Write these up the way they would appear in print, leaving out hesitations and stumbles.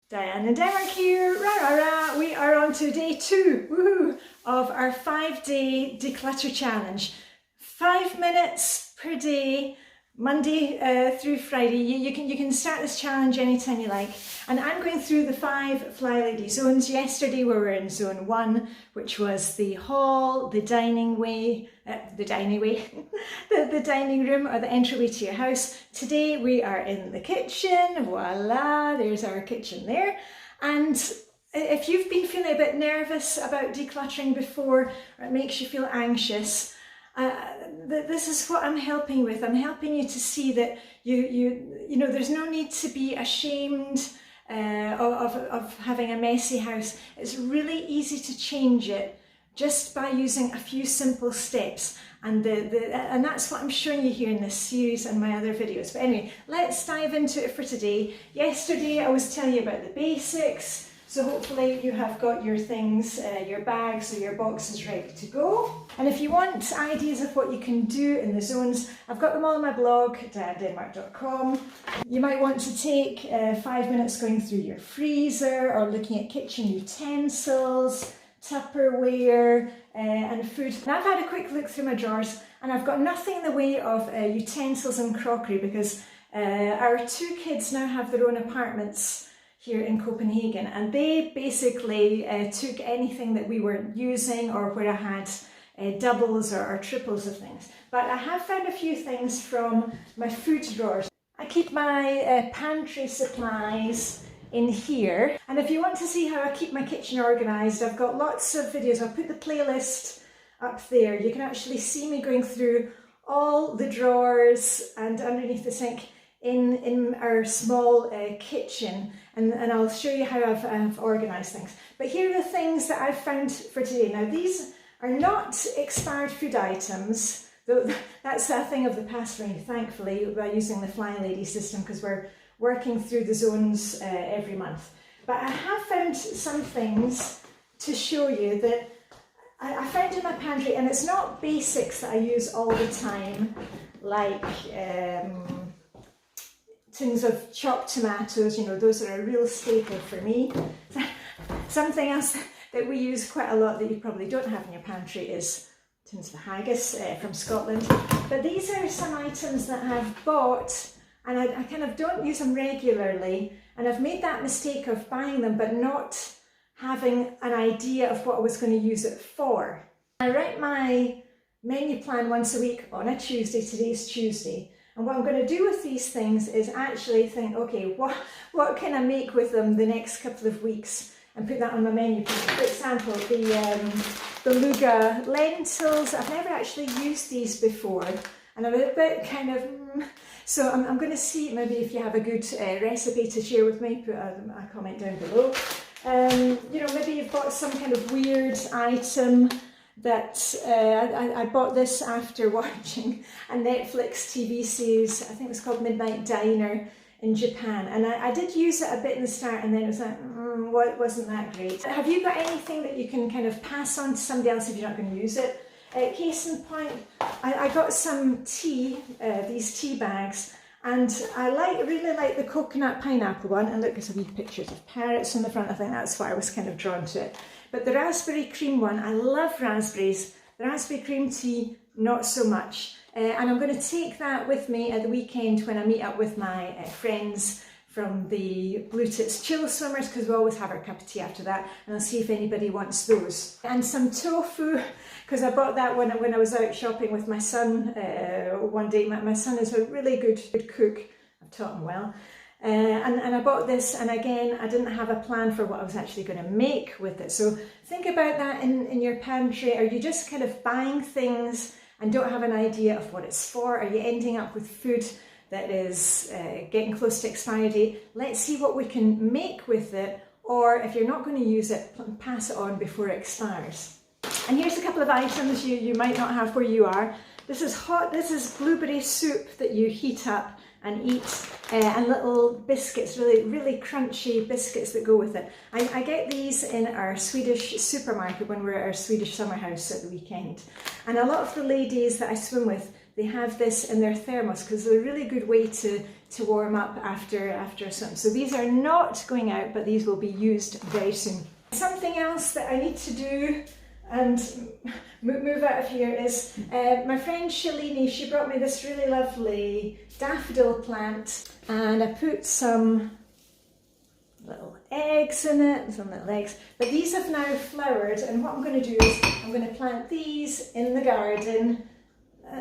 Diane and Denmark here, rah rah rah. We are on to day 2, woohoo, of our 5-day declutter challenge. 5 minutes per day, Monday through Friday. You can start this challenge anytime you like. And I'm going through the 5 Flylady Zones. Yesterday we were in Zone 1, which was the hall, the dining room or the entryway to your house. Today we are in the kitchen. Voila, there's our kitchen there. And if you've been feeling a bit nervous about decluttering before, or it makes you feel anxious, this is what I'm helping with. I'm helping you to see that you know there's no need to be ashamed of having a messy house. It's really easy to change it just by using a few simple steps, and that's what I'm showing you here in this series and my other videos. But anyway, let's dive into it for today. Yesterday I was telling you about the basics. So hopefully you have got your things, your bags or your boxes ready to go. And if you want ideas of what you can do in the zones, I've got them all on my blog, dianedenmark.com. You might want to take 5 minutes going through your freezer or looking at kitchen utensils, Tupperware and food. And I've had a quick look through my drawers and I've got nothing in the way of utensils and crockery because our 2 kids now have their own apartments here in Copenhagen, and they basically took anything that we weren't using or where I had doubles or triples of things. But I have found a few things from my food drawers. I keep my pantry supplies in here, and if you want to see how I keep my kitchen organised, I've got lots of videos. I'll put the playlist up there. You can actually see me going through all the drawers and underneath the sink in our small kitchen, and I'll show you how I've organised things. But here are the things that I've found for today. Now these are not expired food items, though that's a thing of the past for me, thankfully, by using the Flylady system, because we're working through the zones every month. But I have found some things to show you that I found in my pantry, and it's not basics that I use all the time, like tins of chopped tomatoes, you know, those are a real staple for me. Something else that we use quite a lot that you probably don't have in your pantry is tins of hygge from Scotland. But these are some items that I've bought and I kind of don't use them regularly, and I've made that mistake of buying them but not having an idea of what I was going to use it for. I write my menu plan once a week on a Tuesday. Today's Tuesday. And what I'm going to do with these things is actually think, okay, what can I make with them the next couple of weeks, and put that on my menu. For example, the beluga lentils, I've never actually used these before, and I'm a bit kind of, so I'm going to see maybe if you have a good recipe to share with me, put a comment down below. You know, maybe you've got some kind of weird item that I bought this after watching a Netflix TV series. I think it was called Midnight Diner in Japan, and I did use it a bit in the start, and then it was like, wasn't that great. Have you got anything that you can kind of pass on to somebody else if you're not going to use it? Case in point, I got some tea, these tea bags, and I really like the coconut pineapple one, and look, there's a wee pictures of parrots on the front. I think that's why I was kind of drawn to it. But the raspberry cream one, I love raspberries. The raspberry cream tea, not so much. And I'm going to take that with me at the weekend when I meet up with my friends from the Blue Tits Chill Swimmers, because we always have our cup of tea after that, and I'll see if anybody wants those. And some tofu, because I bought that when I was out shopping with my son one day. My son is a really good cook. I've taught him well. And I bought this, and again, I didn't have a plan for what I was actually going to make with it. So think about that in your pantry. Are you just kind of buying things and don't have an idea of what it's for? Are you ending up with food that is getting close to expiry date? Let's see what we can make with it, or if you're not going to use it, pass it on before it expires. And here's a couple of items you might not have where you are. This is blueberry soup that you heat up and eat, and little biscuits, really crunchy biscuits that go with it. I get these in our Swedish supermarket when we're at our Swedish summer house at the weekend. And a lot of the ladies that I swim with, they have this in their thermos because they're a really good way to warm up after a swim. So these are not going out, but these will be used very soon. Something else that I need to do and move out of here is my friend Shalini, she brought me this really lovely daffodil plant, and I put some little eggs in it, some little eggs, but these have now flowered, and what I'm going to do is I'm going to plant these in the garden.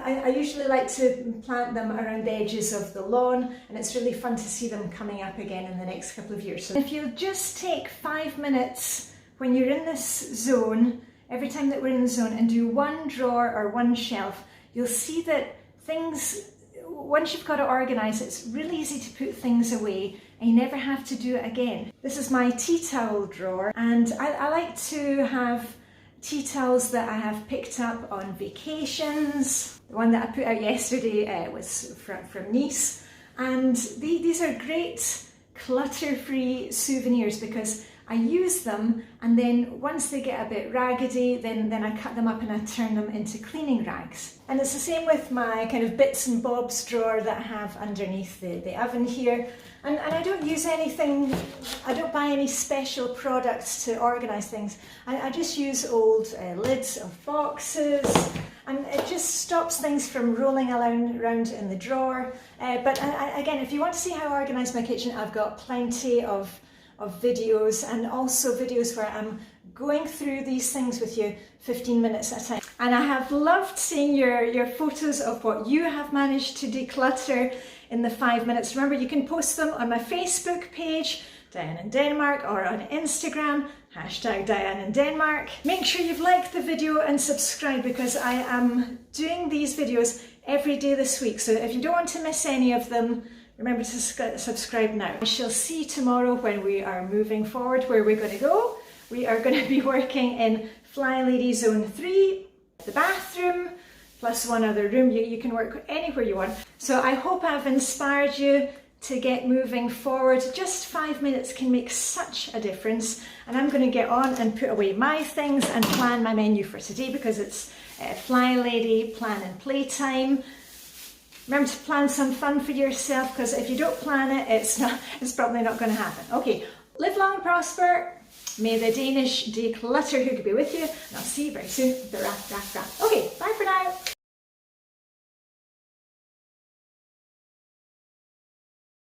I usually like to plant them around the edges of the lawn, and it's really fun to see them coming up again in the next couple of years. So if you just take 5 minutes when you're in this zone, every time that we're in the zone, and do one drawer or one shelf, you'll see that things, once you've got it organised, it's really easy to put things away and you never have to do it again. This is my tea towel drawer, and I like to have tea towels that I have picked up on vacations. The one that I put out yesterday was from Nice, and these are great clutter-free souvenirs because I use them, and then once they get a bit raggedy, then I cut them up and I turn them into cleaning rags. And it's the same with my kind of bits and bobs drawer that I have underneath the oven here. And I don't use anything, I don't buy any special products to organise things. I just use old lids of boxes, and it just stops things from rolling around in the drawer. But again, if you want to see how I organise my kitchen, I've got plenty of videos, and also videos where I'm going through these things with you 15 minutes at a time. And I have loved seeing your photos of what you have managed to declutter in the 5 minutes. Remember, you can post them on my Facebook page, Diane in Denmark, or on Instagram, #Diane in Denmark. Make sure you've liked the video and subscribe, because I am doing these videos every day this week. So if you don't want to miss any of them, remember to subscribe now. I shall see you tomorrow when we are moving forward. Where we're going to go, we are going to be working in Flylady Zone 3, the bathroom, plus one other room. You can work anywhere you want. So I hope I've inspired you to get moving forward. Just 5 minutes can make such a difference. And I'm going to get on and put away my things and plan my menu for today, because it's Flylady Plan and Playtime. Remember to plan some fun for yourself, because if you don't plan it, it's probably not going to happen. Okay, live long and prosper. May the Danish declutter hygge be with you, and I'll see you very soon. Okay, bye for now.